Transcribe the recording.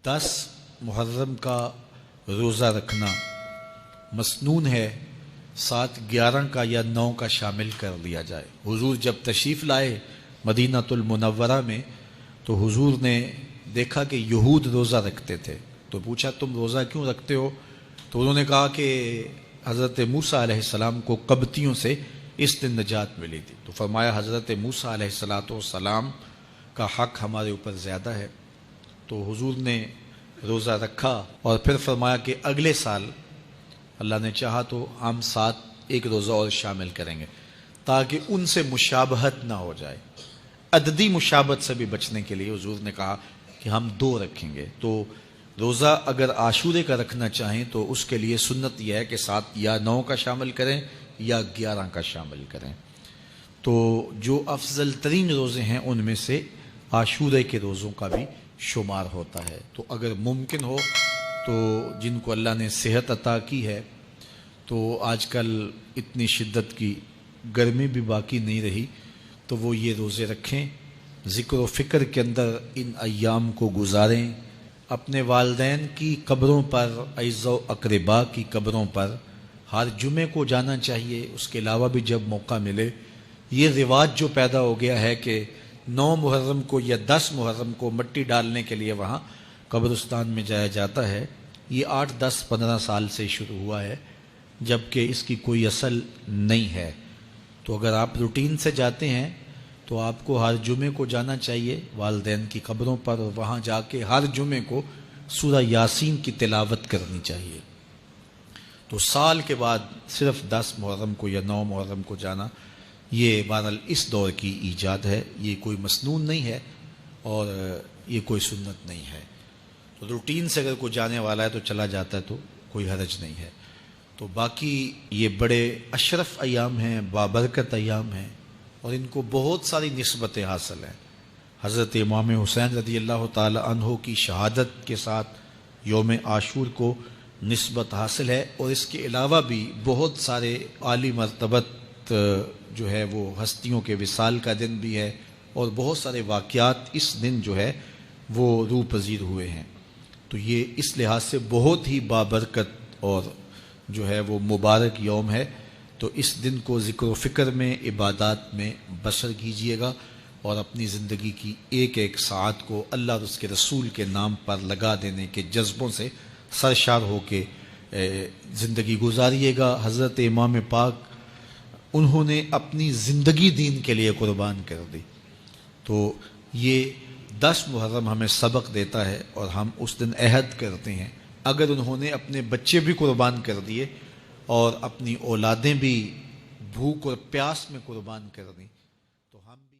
10 محرم کا روزہ رکھنا مسنون ہے، ساتھ 11 کا یا 9 کا شامل کر لیا جائے۔ حضور جب تشریف لائے مدینہ المنورہ میں تو حضور نے دیکھا کہ یہود روزہ رکھتے تھے، تو پوچھا تم روزہ کیوں رکھتے ہو؟ تو انہوں نے کہا کہ حضرت موسیٰ علیہ السلام کو قبطیوں سے اس دن نجات ملی تھی، تو فرمایا حضرت موسیٰ علیہ السلام کا حق ہمارے اوپر زیادہ ہے۔ تو حضور نے روزہ رکھا اور پھر فرمایا کہ اگلے سال اللہ نے چاہا تو ہم ساتھ ایک روزہ اور شامل کریں گے، تاکہ ان سے مشابہت نہ ہو جائے۔ عددی مشابہت سے بھی بچنے کے لیے حضور نے کہا کہ ہم 2 رکھیں گے۔ تو روزہ اگر عاشورے کا رکھنا چاہیں تو اس کے لیے سنت یہ ہے کہ ساتھ یا 9 کا شامل کریں یا 11 کا شامل کریں۔ تو جو افضل ترین روزے ہیں ان میں سے عاشورے کے روزوں کا بھی شمار ہوتا ہے۔ تو اگر ممکن ہو تو جن کو اللہ نے صحت عطا کی ہے، تو آج کل اتنی شدت کی گرمی بھی باقی نہیں رہی، تو وہ یہ روزے رکھیں، ذکر و فکر کے اندر ان ایام کو گزاریں، اپنے والدین کی قبروں پر، اعزاء و اقرباء کی قبروں پر ہر جمعے کو جانا چاہیے۔ اس کے علاوہ بھی جب موقع ملے، یہ رواج جو پیدا ہو گیا ہے کہ 9 محرم کو یا 10 محرم کو مٹی ڈالنے کے لیے وہاں قبرستان میں جایا جاتا ہے، یہ 8 10 15 سال سے شروع ہوا ہے، جبکہ اس کی کوئی اصل نہیں ہے۔ تو اگر آپ روٹین سے جاتے ہیں تو آپ کو ہر جمعے کو جانا چاہیے والدین کی قبروں پر، اور وہاں جا کے ہر جمعے کو سورہ یاسین کی تلاوت کرنی چاہیے۔ تو سال کے بعد صرف 10 محرم کو یا 9 محرم کو جانا، یہ بہرحال اس دور کی ایجاد ہے، یہ کوئی مسنون نہیں ہے اور یہ کوئی سنت نہیں ہے۔ تو روٹین سے اگر کوئی جانے والا ہے تو چلا جاتا ہے تو کوئی حرج نہیں ہے۔ تو باقی یہ بڑے اشرف ایام ہیں، بابرکت ایام ہیں، اور ان کو بہت ساری نسبتیں حاصل ہیں۔ حضرت امام حسین رضی اللہ تعالی عنہ کی شہادت کے ساتھ یوم عاشور کو نسبت حاصل ہے، اور اس کے علاوہ بھی بہت سارے عالی مرتبت جو ہے وہ ہستیوں کے وصال کا دن بھی ہے، اور بہت سارے واقعات اس دن جو ہے وہ روح پذیر ہوئے ہیں۔ تو یہ اس لحاظ سے بہت ہی بابرکت اور جو ہے وہ مبارک یوم ہے۔ تو اس دن کو ذکر و فکر میں، عبادات میں بسر کیجئے گا، اور اپنی زندگی کی ایک ایک ساعت کو اللہ اور اس کے رسول کے نام پر لگا دینے کے جذبوں سے سرشار ہو کے زندگی گزاریے گا۔ حضرت امام پاک انہوں نے اپنی زندگی دین کے لیے قربان کر دی، تو یہ 10 محرم ہمیں سبق دیتا ہے، اور ہم اس دن عہد کرتے ہیں اگر انہوں نے اپنے بچے بھی قربان کر دیے اور اپنی اولادیں بھی بھوک اور پیاس میں قربان کر دیں، تو ہم بھی